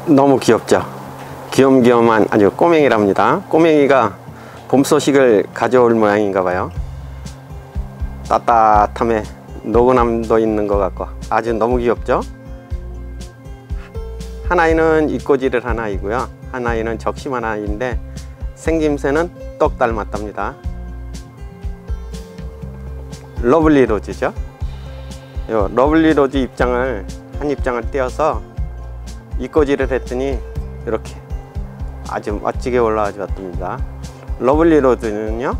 너무 귀엽죠. 귀염귀염한 아주 꼬맹이랍니다. 꼬맹이가 봄 소식을 가져올 모양인가 봐요. 따뜻함에 노곤함도 있는 것 같고 아주 너무 귀엽죠. 한 아이는 입꼬지를 한 아이고요, 한 아이는 적심한 아이인데 생김새는 똑 닮았답니다. 러블리 로즈죠. 요 러블리 로즈 입장을 한 입장을 떼어서 입꼬지를 했더니 이렇게 아주 멋지게 올라와 주었답니다. 러블리 로즈는요,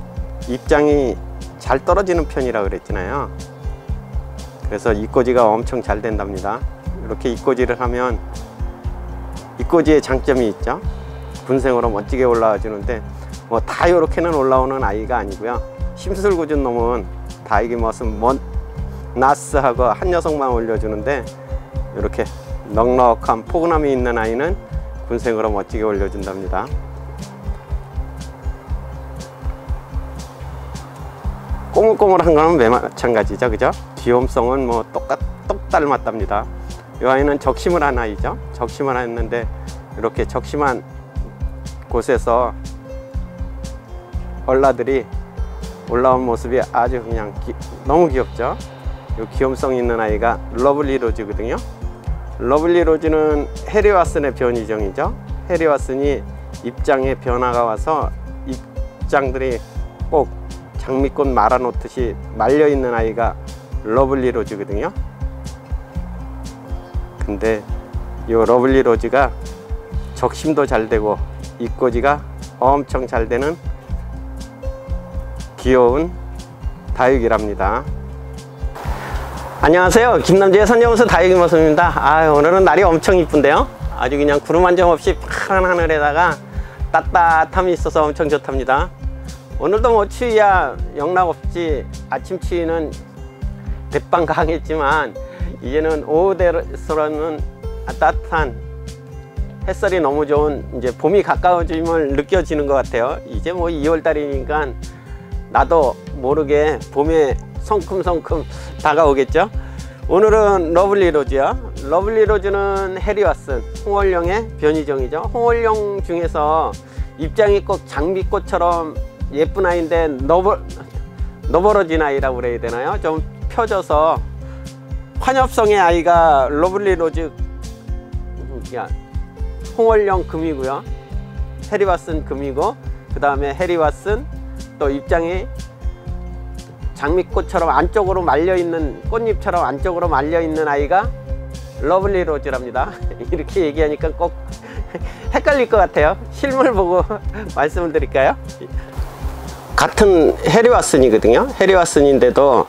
입장이 잘 떨어지는 편이라 그랬잖아요. 그래서 입꼬지가 엄청 잘 된답니다. 이렇게 입꼬지를 하면 입꼬지의 장점이 있죠. 군생으로 멋지게 올라와 주는데 뭐 다 이렇게는 올라오는 아이가 아니고요, 심술궂은 놈은 다 이게 무슨 나스하고 한 녀석만 올려주는데 이렇게 넉넉한 포근함이 있는 아이는 군생으로 멋지게 올려준답니다. 꼬물꼬물한 거는 매 마찬가지죠, 그죠? 귀염성은 뭐 똑 닮았답니다. 이 아이는 적심을 한 아이죠. 적심을 했는데 이렇게 적심한 곳에서 얼라들이 올라온 모습이 아주 그냥 너무 귀엽죠. 이 귀염성 있는 아이가 러블리 로즈거든요. 러블리 로즈는 해리와슨의 변이종이죠. 해리와슨이 입장에 변화가 와서 입장들이 꼭 장미꽃 말아놓듯이 말려있는 아이가 러블리 로즈거든요. 근데 이 러블리 로즈가 적심도 잘 되고 입꼬지가 엄청 잘 되는 귀여운 다육이랍니다. 안녕하세요, 김남주의 선정수 다육이 모습입니다. 오늘은 날이 엄청 이쁜데요, 아주 그냥 구름 한 점 없이 파란 하늘에다가 따뜻함이 있어서 엄청 좋답니다. 오늘도 뭐 추위야 영락없지. 아침 추위는 대빵 강했지만 이제는 오후 되서는 따뜻한 햇살이 너무 좋은 이제 봄이 가까워짐을 느껴지는 것 같아요. 이제 뭐 2월 달이니까 나도 모르게 봄에 성큼성큼 다가오겠죠. 오늘은 러블리 로즈야. 러블리 로즈는 해리와슨 홍월령의 변이종이죠. 홍월령 중에서 입장이 꼭 장미꽃처럼 예쁜 아이인데 너버러진 아이라고 그래야 되나요? 좀 펴져서 환엽성의 아이가 러블리 로즈, 홍월령 금이고요, 해리와슨 금이고, 그 다음에 해리와슨 또 입장이 장미꽃처럼 안쪽으로 말려있는, 꽃잎처럼 안쪽으로 말려있는 아이가 러블리 로즈랍니다. 이렇게 얘기하니까 꼭 헷갈릴 것 같아요. 실물 보고 말씀을 드릴까요? 같은 해리와슨이거든요. 해리와슨인데도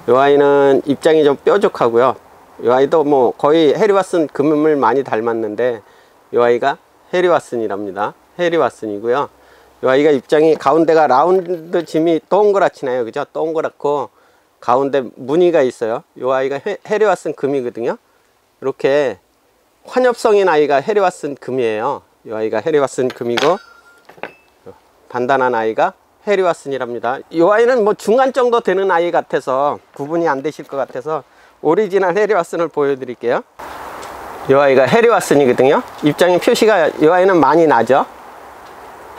이 아이는 입장이 좀 뾰족하고요, 이 아이도 뭐 거의 해리와슨 금을 많이 닮았는데 이 아이가 해리와슨이랍니다. 해리와슨이고요. 이 아이가 입장이 가운데가 라운드 짐이 동그랗지나요, 그죠? 동그랗고 가운데 무늬가 있어요. 이 아이가 해리와슨 금이거든요. 이렇게 환엽성인 아이가 해리와슨 금이에요. 이 아이가 해리와슨 금이고 단단한 아이가 해리와슨이랍니다. 이 아이는 뭐 중간 정도 되는 아이 같아서 구분이 안 되실 것 같아서 오리지널 해리와슨을 보여드릴게요. 이 아이가 해리와슨이거든요. 입장의 표시가 이 아이는 많이 나죠.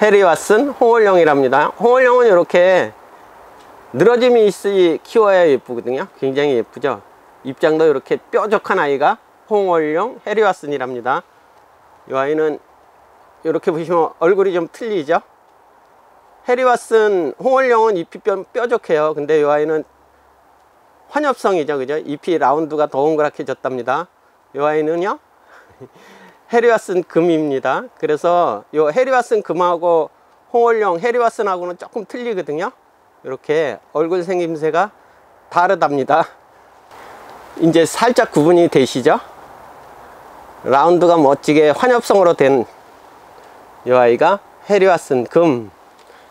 해리와슨 홍월령이랍니다. 홍월령은 이렇게 늘어짐이 있으니 키워야 예쁘거든요. 굉장히 예쁘죠. 입장도 이렇게 뾰족한 아이가 홍월령 해리와슨이랍니다. 이 아이는 이렇게 보시면 얼굴이 좀 틀리죠. 해리와슨 홍월령은 잎이 뾰족해요. 근데 이 아이는 환엽성이죠, 그죠? 잎이 라운드가 동그랗게 졌답니다. 이 아이는요 해리와슨 금입니다. 그래서 이 해리와슨 금하고 홍월령 해리와슨하고는 조금 틀리거든요. 이렇게 얼굴 생김새가 다르답니다. 이제 살짝 구분이 되시죠? 라운드가 멋지게 환엽성으로 된 이 아이가 해리와슨 금,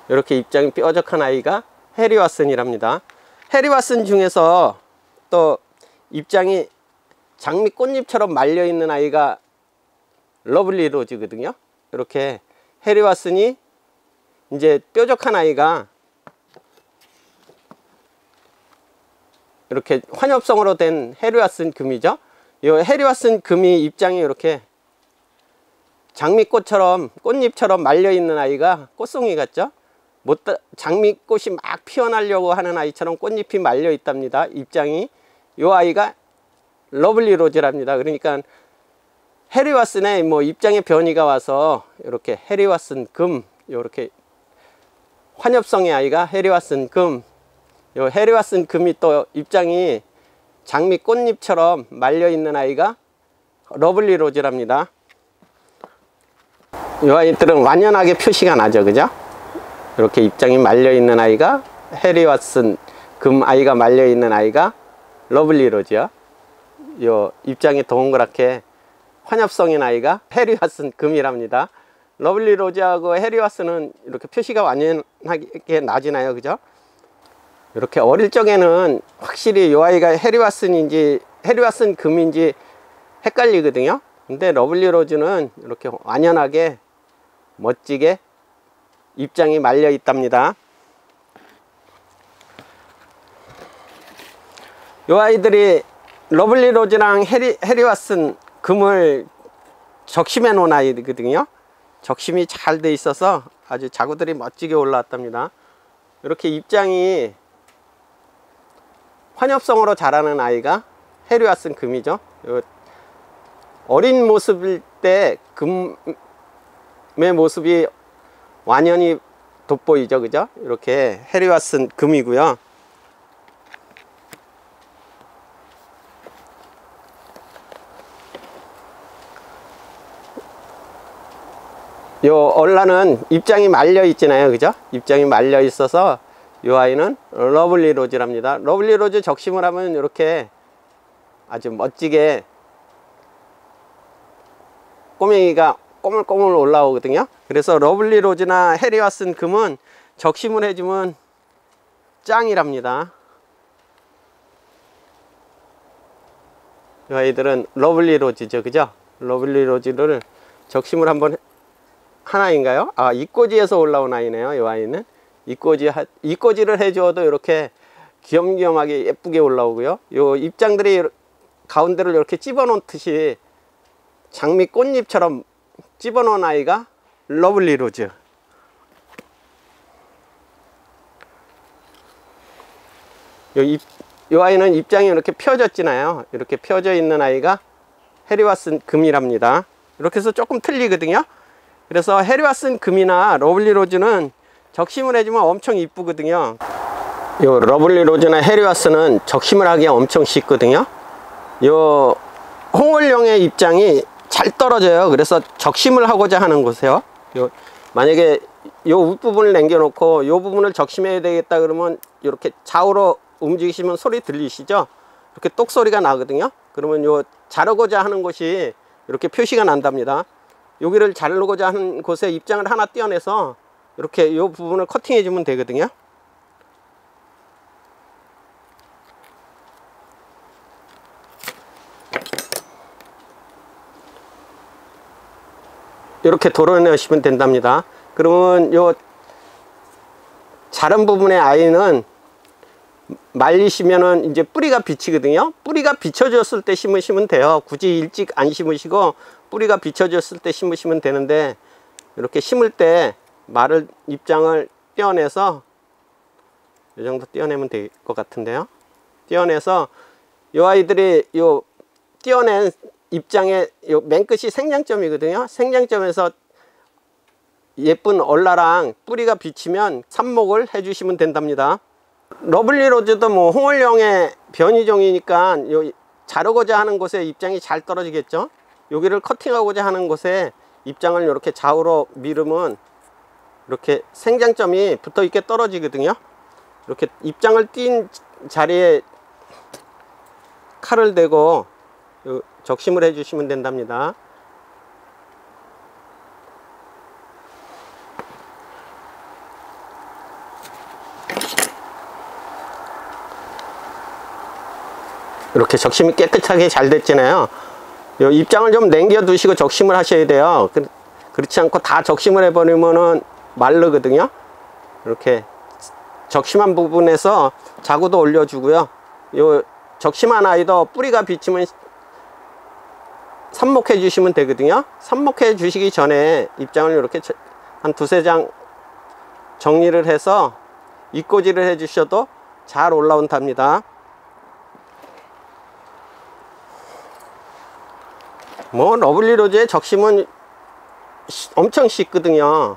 이렇게 입장이 뾰족한 아이가 해리와슨이랍니다. 해리와슨 중에서 또 입장이 장미 꽃잎처럼 말려 있는 아이가 러블리 로즈거든요. 이렇게 해리와슨이 이제 뾰족한 아이가 이렇게 환엽성으로 된 해리와슨 금이죠. 이 해리와슨 금이 입장이 이렇게 장미꽃처럼 꽃잎처럼 말려있는 아이가 꽃송이 같죠? 장미꽃이 막 피어나려고 하는 아이처럼 꽃잎이 말려 있답니다. 입장이. 이 아이가 러블리 로즈랍니다. 그러니까 해리왓슨의 뭐 입장에 변이가 와서 이렇게 해리왓슨 금, 이렇게 환엽성의 아이가 해리왓슨 금, 요 해리왓슨 금이 또 입장이 장미 꽃잎처럼 말려 있는 아이가 러블리 로즈랍니다. 이 아이들은 완연하게 표시가 나죠, 그죠? 이렇게 입장이 말려 있는 아이가 해리왓슨 금 아이가 말려 있는 아이가 러블리 로즈요. 요 입장이 동그랗게 환엽성인 아이가 해리왓슨 금이랍니다. 러블리 로즈하고 해리왓슨은 이렇게 표시가 완연하게 나지나요, 그죠? 이렇게 어릴 적에는 확실히 이 아이가 해리왓슨인지 해리왓슨 금인지 헷갈리거든요. 근데 러블리 로즈는 이렇게 완연하게 멋지게 입장이 말려 있답니다. 이 아이들이 러블리 로즈랑 해리왓슨 금을 적심해 놓은 아이거든요. 적심이 잘 돼 있어서 아주 자구들이 멋지게 올라왔답니다. 이렇게 입장이 환엽성으로 자라는 아이가 해리왓슨 금이죠. 어린 모습일 때 금의 모습이 완연히 돋보이죠, 그죠? 이렇게 해리왓슨 금이고요. 요 얼라는 입장이 말려 있잖아요, 그죠? 입장이 말려 있어서 요 아이는 러블리 로즈랍니다. 러블리 로즈 적심을 하면 이렇게 아주 멋지게 꼬맹이가 꼬물꼬물 올라오거든요. 그래서 러블리 로즈나 해리왓슨 금은 적심을 해주면 짱이랍니다. 이 아이들은 러블리 로즈죠, 그죠? 러블리 로즈를 적심을 한번 하나인가요? 아, 이꼬지에서 올라온 아이네요. 이 아이는 이꼬지를 해줘도 이렇게 귀염귀염하게 예쁘게 올라오고요. 요 입장들이 가운데를 이렇게 집어놓듯이 장미 꽃잎처럼 집어놓은 아이가 러블리 로즈. 요 아이는 입장이 이렇게 펴졌잖아요. 이렇게 펴져 있는 아이가 해리왓슨 금이랍니다. 이렇게 해서 조금 틀리거든요. 그래서 해리왓슨 금이나 러블리 로즈는 적심을 해주면 엄청 이쁘거든요. 요 러블리 로즈나 해리왓슨은 적심을 하기에 엄청 쉽거든요. 요 홍월령의 입장이 잘 떨어져요. 그래서 적심을 하고자 하는 곳이에요. 만약에 요 윗부분을 남겨놓고 요 부분을 적심해야 되겠다 그러면 이렇게 좌우로 움직이시면 소리 들리시죠? 이렇게 똑 소리가 나거든요. 그러면 요 자르고자 하는 곳이 이렇게 표시가 난답니다. 여기를 자르고자 하는 곳에 입장을 하나 떼어내서 이렇게 이 부분을 커팅해 주면 되거든요. 이렇게 도려내시면 된답니다. 그러면 요 자른 부분의 아이는 말리시면은 이제 뿌리가 비치거든요. 뿌리가 비쳐졌을 때 심으시면 돼요. 굳이 일찍 안 심으시고 뿌리가 비쳐졌을 때 심으시면 되는데, 이렇게 심을 때 마를 입장을 떼어내서 이 정도 떼어내면 될 것 같은데요. 떼어내서 이 아이들이 요 떼어낸 입장의 요 맨 끝이 생장점이거든요. 생장점에서 예쁜 얼라랑 뿌리가 비치면 삽목을 해주시면 된답니다. 러블리 로즈도 뭐 홍월령의 변이종이니까 요 자르고자 하는 곳에 입장이 잘 떨어지겠죠. 여기를 커팅하고자 하는 곳에 입장을 이렇게 좌우로 밀으면 이렇게 생장점이 붙어 있게 떨어지거든요. 이렇게 입장을 띈 자리에 칼을 대고 적심을 해 주시면 된답니다. 이렇게 적심이 깨끗하게 잘 됐잖아요. 이 입장을 좀 남겨 두시고 적심을 하셔야 돼요. 그렇지 않고 다 적심을 해버리면은 마르거든요. 이렇게 적심한 부분에서 자구도 올려주고요. 요 적심한 아이도 뿌리가 비치면 삽목해 주시면 되거든요. 삽목해 주시기 전에 입장을 이렇게 한 두세 장 정리를 해서 입꼬지를 해 주셔도 잘 올라온답니다. 뭐 러블리 로즈의 적심은 엄청 쉽거든요.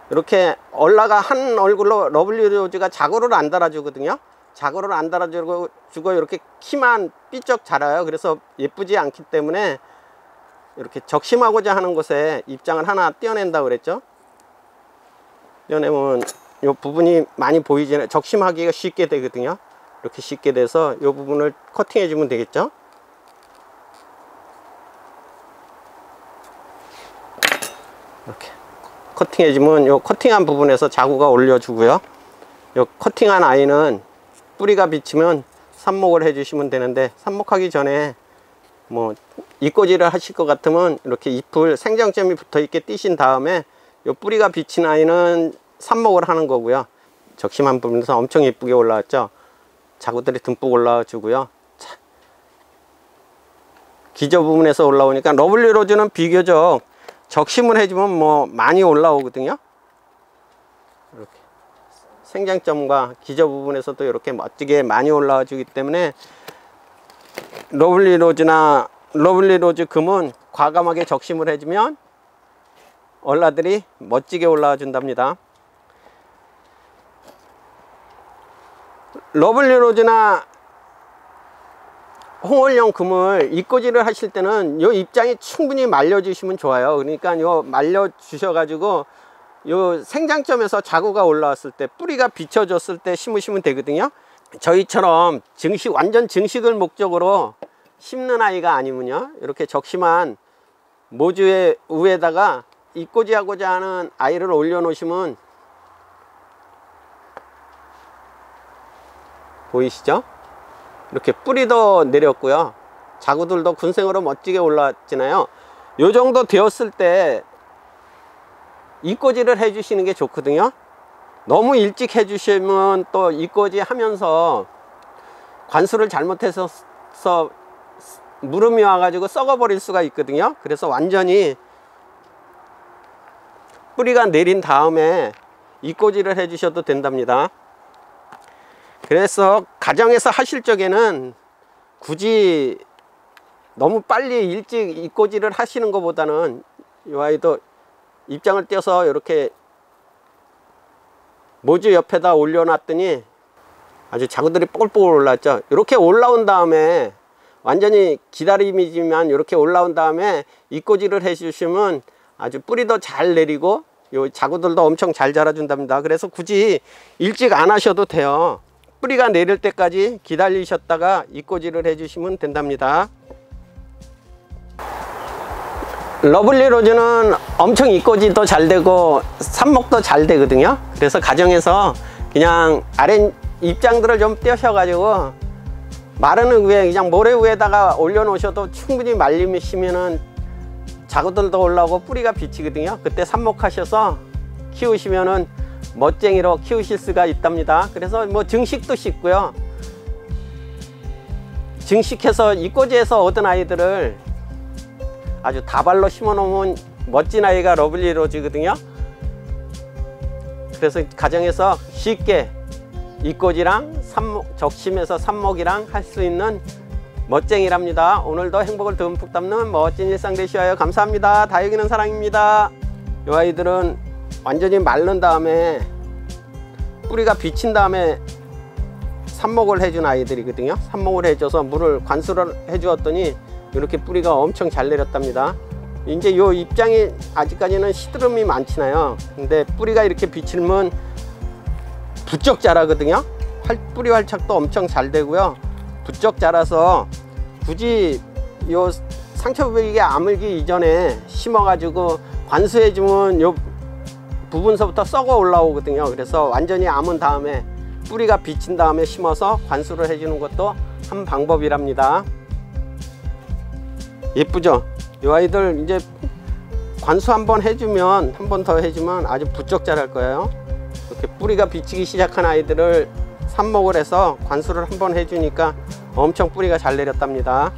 이렇게 얼라가 한 얼굴로 러블리 로즈가 자구를 안 달아주거든요. 자구를 안 달아주고 이렇게 키만 삐쩍 자라요. 그래서 예쁘지 않기 때문에 이렇게 적심하고자 하는 곳에 입장을 하나 떼어낸다고 그랬죠. 떼어내면 이 부분이 많이 보이잖아요. 적심하기가 쉽게 되거든요. 이렇게 쉽게 돼서 이 부분을 커팅해 주면 되겠죠. 이렇게 커팅해 주면 요 커팅한 부분에서 자구가 올려주고요. 요 커팅한 아이는 뿌리가 비치면 삽목을 해 주시면 되는데, 삽목하기 전에 뭐 잎꽂이를 하실 것 같으면 이렇게 잎을 생장점이 붙어 있게 띄신 다음에 요 뿌리가 비친 아이는 삽목을 하는 거고요. 적심한 부분에서 엄청 예쁘게 올라왔죠. 자구들이 듬뿍 올라와 주고요. 기저 부분에서 올라오니까 러블리 로즈는 비교적 적심을 해주면 뭐 많이 올라오거든요. 이렇게 생장점과 기저 부분에서도 이렇게 멋지게 많이 올라와 주기 때문에 러블리 로즈 금은 과감하게 적심을 해주면 얼라들이 멋지게 올라와 준답니다. 러블리 로즈나 홍월령 금을 잎꽂이를 하실 때는 요 입장이 충분히 말려 주시면 좋아요. 그러니까 요 말려 주셔 가지고 요 생장점에서 자구가 올라왔을 때, 뿌리가 비춰졌을 때 심으시면 되거든요. 저희처럼 완전 증식을 목적으로 심는 아이가 아니면요, 이렇게 적심한 모주의 위에다가 잎꽂이 하고자 하는 아이를 올려 놓으시면, 보이시죠? 이렇게 뿌리도 내렸고요, 자구들도 군생으로 멋지게 올라왔잖아요. 요 정도 되었을 때 잎꽂이를 해 주시는 게 좋거든요. 너무 일찍 해 주시면 또 잎꽂이 하면서 관수를 잘못해서 무름이 와 가지고 썩어 버릴 수가 있거든요. 그래서 완전히 뿌리가 내린 다음에 잎꽂이를 해 주셔도 된답니다. 그래서 가정에서 하실 적에는 굳이 너무 빨리 일찍 잎꽂이를 하시는 것보다는 이 아이도 입장을 떼어서 이렇게 모주 옆에다 올려놨더니 아주 자구들이 뽀글뽀글 올라왔죠. 이렇게 올라온 다음에, 완전히 기다림이지만 이렇게 올라온 다음에 잎꽂이를 해 주시면 아주 뿌리도 잘 내리고 요 자구들도 엄청 잘 자라준답니다. 그래서 굳이 일찍 안 하셔도 돼요. 뿌리가 내릴 때까지 기다리셨다가 잎꽂이를 해 주시면 된답니다. 러블리 로즈는 엄청 잎꽂이도 잘 되고 삽목도 잘 되거든요. 그래서 가정에서 그냥 아래 입장들을 좀 떼셔 가지고 마르는 위에, 그냥 모래 위에다가 올려 놓으셔도 충분히 말리시면은 자구들도 올라오고 뿌리가 비치거든요. 그때 삽목하셔서 키우시면은 멋쟁이로 키우실 수가 있답니다. 그래서 뭐 증식도 쉽고요, 증식해서 잎꽂이에서 얻은 아이들을 아주 다발로 심어 놓으면 멋진 아이가 러블리 로즈거든요. 그래서 가정에서 쉽게 잎꽂이랑 적심해서 삽목이랑 할 수 있는 멋쟁이랍니다. 오늘도 행복을 듬뿍 담는 멋진 일상 되시어요. 감사합니다. 다육이는 사랑입니다. 이 아이들은 완전히 마른 다음에 뿌리가 비친 다음에 삽목을 해준 아이들이거든요. 삽목을 해줘서 물을 관수를 해주었더니 이렇게 뿌리가 엄청 잘 내렸답니다. 이제 요 입장이 아직까지는 시드름이 많잖아요. 근데 뿌리가 이렇게 비치면 부쩍 자라거든요. 뿌리 활착도 엄청 잘 되고요, 부쩍 자라서 굳이 요 상처 부위에 아물기 이전에 심어 가지고 관수해 주면 요 부분서부터 썩어 올라오거든요. 그래서 완전히 아문 다음에 뿌리가 비친 다음에 심어서 관수를 해주는 것도 한 방법이랍니다. 예쁘죠? 이 아이들 이제 관수 한번 해주면, 한 번 더 해주면 아주 부쩍 자랄 거예요. 이렇게 뿌리가 비치기 시작한 아이들을 삽목을 해서 관수를 한번 해주니까 엄청 뿌리가 잘 내렸답니다.